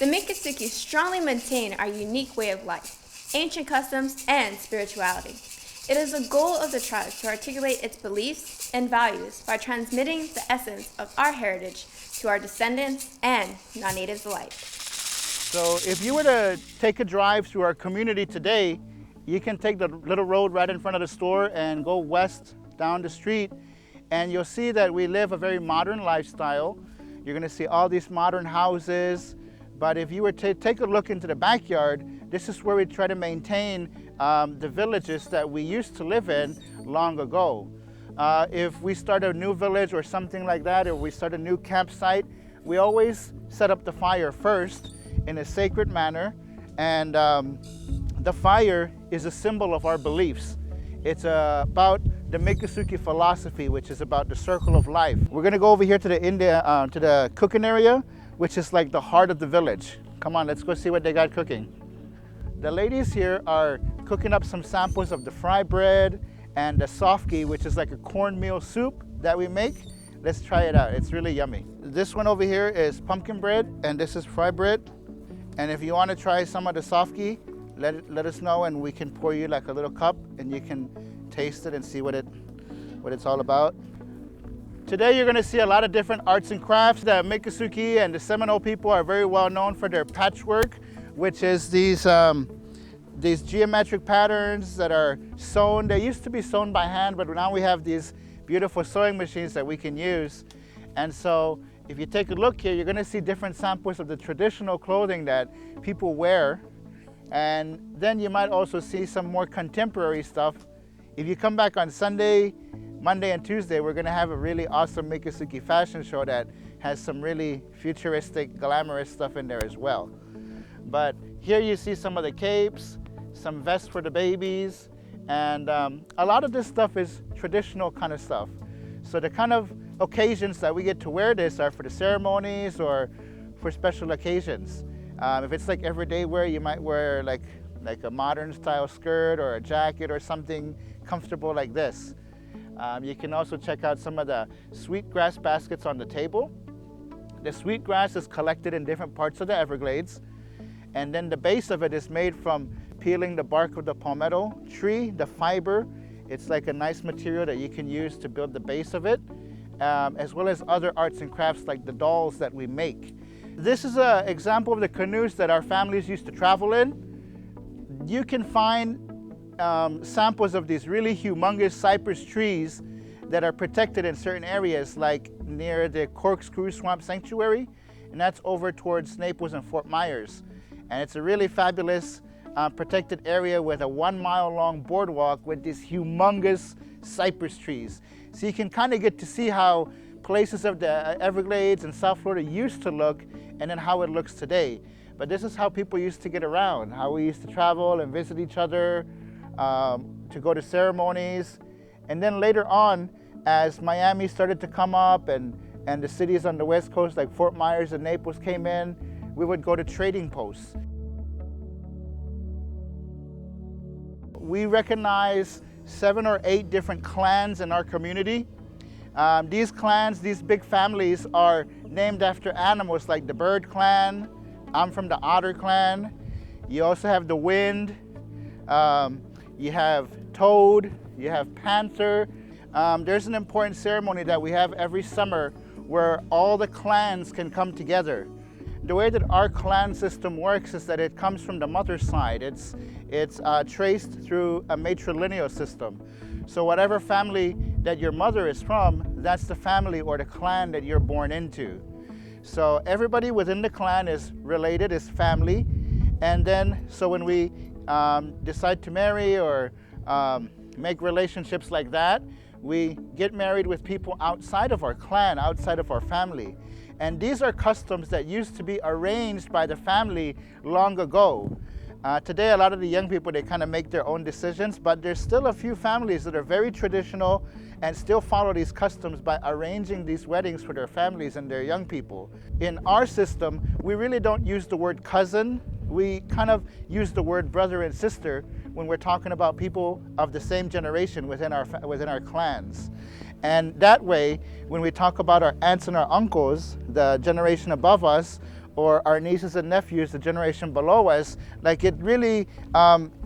The Miccosukee strongly maintain our unique way of life, ancient customs, and spirituality. It is the goal of the tribe to articulate its beliefs and values by transmitting the essence of our heritage to our descendants and non-natives alike. So if you were to take a drive through our community today, you can take the little road right in front of the store and go west down the street, and you'll see that we live a very modern lifestyle. You're going to see all these modern houses, but if you were to take a look into the backyard, this is where we try to maintain the villages that we used to live in long ago. If we start a new village or something like that, or we start a new campsite, we always set up the fire first in a sacred manner, and the fire is a symbol of our beliefs. It's about the Miccosukee philosophy, which is about the circle of life. We're gonna go over here to the cooking area, which is like the heart of the village. Come on, let's go see what they got cooking. The ladies here are cooking up some samples of the fry bread and the sofki, which is like a cornmeal soup that we make. Let's try it out, it's really yummy. This one over here is pumpkin bread, and this is fry bread. And if you want to try some of the sofki, let us know, and we can pour you like a little cup, and you can taste it and see what it's all about. Today you're going to see a lot of different arts and crafts. The Miccosukee and the Seminole people are very well known for their patchwork, which is these geometric patterns that are sewn. They used to be sewn by hand, but now we have these beautiful sewing machines that we can use. And so if you take a look here, you're going to see different samples of the traditional clothing that people wear. And then you might also see some more contemporary stuff. If you come back on Sunday, Monday, and Tuesday, we're going to have a really awesome Miccosukee fashion show that has some really futuristic, glamorous stuff in there as well. But here you see some of the capes, some vests for the babies, and a lot of this stuff is traditional kind of stuff. So the kind of occasions that we get to wear this are for the ceremonies or for special occasions. If it's like everyday wear, you might wear like a modern style skirt or a jacket or something comfortable like this. You can also check out some of the sweetgrass baskets on the table. The sweetgrass is collected in different parts of the Everglades, and then the base of it is made from peeling the bark of the palmetto tree, the fiber. It's like a nice material that you can use to build the base of it, as well as other arts and crafts like the dolls that we make. This is an example of the canoes that our families used to travel in. You can find samples of these really humongous cypress trees that are protected in certain areas, like near the Corkscrew Swamp Sanctuary, and that's over towards Naples and Fort Myers. And it's a really fabulous protected area with a 1 mile long boardwalk with these humongous cypress trees. So you can kind of get to see how places of the Everglades and South Florida used to look, and then how it looks today. But this is how people used to get around, how we used to travel and visit each other, to go to ceremonies. And then later on, as Miami started to come up and the cities on the West Coast like Fort Myers and Naples came in, we would go to trading posts. We recognize 7 or 8 different clans in our community. These clans, these big families, are named after animals like the bird clan. I'm from the otter clan. You also have the wind. You have toad. You have panther. There's an important ceremony that we have every summer where all the clans can come together. The way that our clan system works is that it comes from the mother's side. It's traced through a matrilineal system. So whatever family that your mother is from, that's the family or the clan that you're born into. So everybody within the clan is related, is family. And then, so when we decide to marry or make relationships like that, we get married with people outside of our clan, outside of our family. And these are customs that used to be arranged by the family long ago. Today, a lot of the young people, they kind of make their own decisions, but there's still a few families that are very traditional and still follow these customs by arranging these weddings for their families and their young people. In our system, we really don't use the word cousin. We kind of use the word brother and sister when we're talking about people of the same generation within our clans. And that way, when we talk about our aunts and our uncles, the generation above us, or our nieces and nephews, the generation below us, like it really,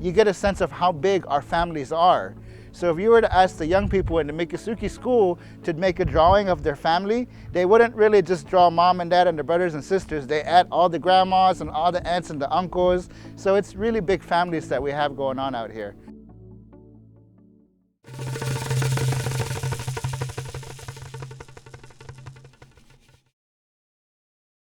you get a sense of how big our families are. So if you were to ask the young people in the Miccosukee school to make a drawing of their family, they wouldn't really just draw mom and dad and their brothers and sisters. They add all the grandmas and all the aunts and the uncles. So it's really big families that we have going on out here.